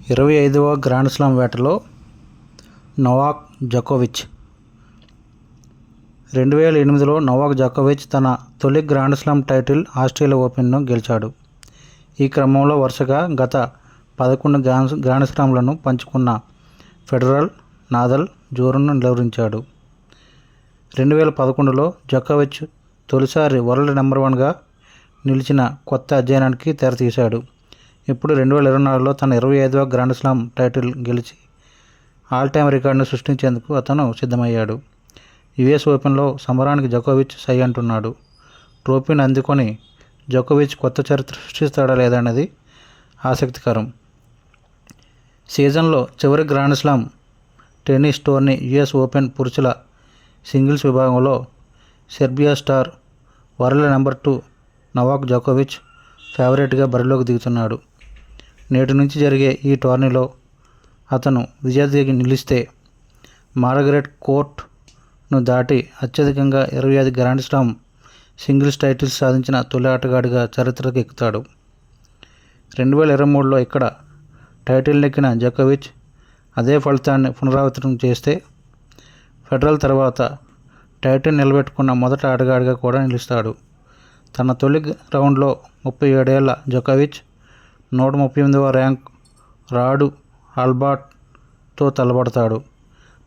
25వ grand slam వేటలో Novak జోకోవిచ్. 2008లో Novak జోకోవిచ్ తన తొలి గ్రాండ్ స్లామ్ టైటిల్ ఆస్ట్రేలియా ఓపెన్ను గెలిచాడు. ఈ క్రమంలో వరుసగా గత 11 గ్రాండ్ స్లామ్లను పంచుకున్న ఫెడరర్, నదాల్ జోరును నిలువరించాడు. 2011లో జోకోవిచ్ తొలిసారి వరల్డ్ నెంబర్ 1గా నిలిచిన కొత్త అధ్యాయానికి తెరతీశాడు. ఇప్పుడు 2024లో తన 25వ గ్రాండ్ స్లామ్ టైటిల్ గెలిచి ఆల్ టైమ్ రికార్డును సృష్టించేందుకు అతను సిద్ధమయ్యాడు. యుఎస్ ఓపెన్లో సమరానికి జోకోవిచ్ సై అంటున్నాడు. ట్రోఫీని అందుకొని జోకోవిచ్ కొత్త చరిత్ర సృష్టిస్తాడా లేదా అనేది ఆసక్తికరం. సీజన్లో చివరి grand slam tennis tourney US open పురుషుల సింగిల్స్ విభాగంలో Serbia star, world number 2 Novak జోకోవిచ్ ఫేవరెట్గా బరిలోకి దిగుతున్నాడు. నేటి నుంచి జరిగే ఈ టోర్నీలో అతను విజేతగా నిలిస్తే మార్గరెట్ కోర్ట్ను దాటి అత్యధికంగా 25 గ్రాండ్ స్లామ్ సింగిల్స్ టైటిల్స్ సాధించిన తొలి ఆటగాడిగా చరిత్రకు ఎక్కుతాడు. 2023లో ఇక్కడ టైటిల్ నెక్కిన జోకోవిచ్ అదే ఫలితాన్ని పునరావృతం చేస్తే ఫెడరర్ తర్వాత టైటిల్ నిలబెట్టుకున్న మొదటి ఆటగాడిగా కూడా నిలుస్తాడు. తన తొలి రౌండ్లో 37 ఏళ్ల జోకోవిచ్ 138వ ర్యాంక్ రాడు ఆల్బర్ట్తో తలపడతాడు.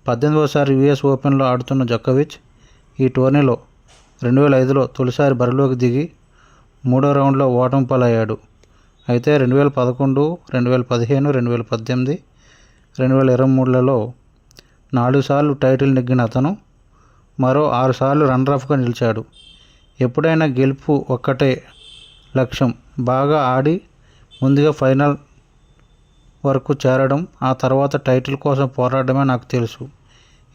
18వసారి యుఎస్ ఓపెన్లో ఆడుతున్న జోకోవిచ్ ఈ టోర్నీలో 2005లో తొలిసారి బరిలోకి దిగి 3వ రౌండ్లో ఓటమి పాలయ్యాడు. అయితే 2011, 2015, 2018, 2023లలో 4 సార్లు టైటిల్ నెగ్గిన అతను మరో 6 సార్లు రన్నరప్గా నిలిచాడు. ఎప్పుడైనా గెలుపు ఒక్కటే లక్ష్యం. బాగా ఆడి ముందుగా ఫైనల్ వరకు చేరడం, ఆ తర్వాత టైటిల్ కోసం పోరాడమే నాకు తెలుసు.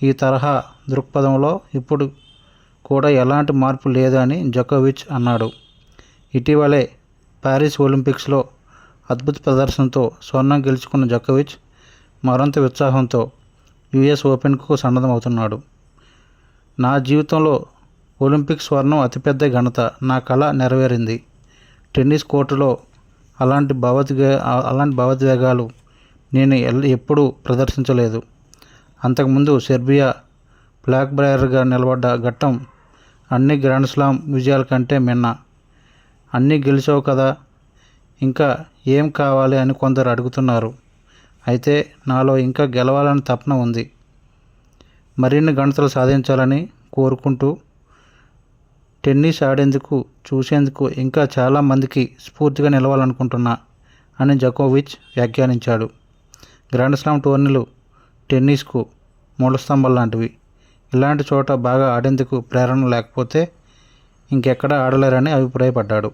ఈ తరహా దృక్పథంలో ఇప్పుడు కూడా ఎలాంటి మార్పు లేదని జోకోవిచ్ అన్నాడు. ఇటీవలే పారిస్ ఒలింపిక్స్లో అద్భుత ప్రదర్శనతో స్వర్ణం గెలుచుకున్న జోకోవిచ్ మరింత ఉత్సాహంతో యుఎస్ ఓపెన్కు సన్నద్ధమవుతున్నాడు. నా జీవితంలో ఒలింపిక్ స్వర్ణం అతిపెద్ద ఘనత. నా కల నెరవేరింది. టెన్నిస్ కోర్టులో అలాంటి భావోద్వేగాలు నేను ఎప్పుడూ ప్రదర్శించలేదు. అంతకుముందు సెర్బియా ఫ్లాగ్ బేరర్గా నిలబడ్డ ఘట్టం అన్ని గ్రాండ్ స్లామ్ విజయాల కంటే మిన్న. అన్నీ గెలిచావు కదా, ఇంకా ఏం కావాలి అని కొందరు అడుగుతున్నారు. అయితే నాలో ఇంకా గెలవాలని తపన ఉంది. మరిన్ని ఘనతలు సాధించాలని కోరుకుంటూ టెన్నిస్ ఆడేందుకు, చూసేందుకు ఇంకా చాలామందికి స్ఫూర్తిగా నిలవాలనుకుంటున్నా అని జోకోవిచ్ వ్యాఖ్యానించాడు. గ్రాండ్ స్లామ్ టోర్నీలు టెన్నిస్కు మూలస్తంభాలు లాంటివి. ఇలాంటి చోట బాగా ఆడేందుకు ప్రేరణ లేకపోతే ఇంకెక్కడా ఆడలేరని అభిప్రాయపడ్డాడు.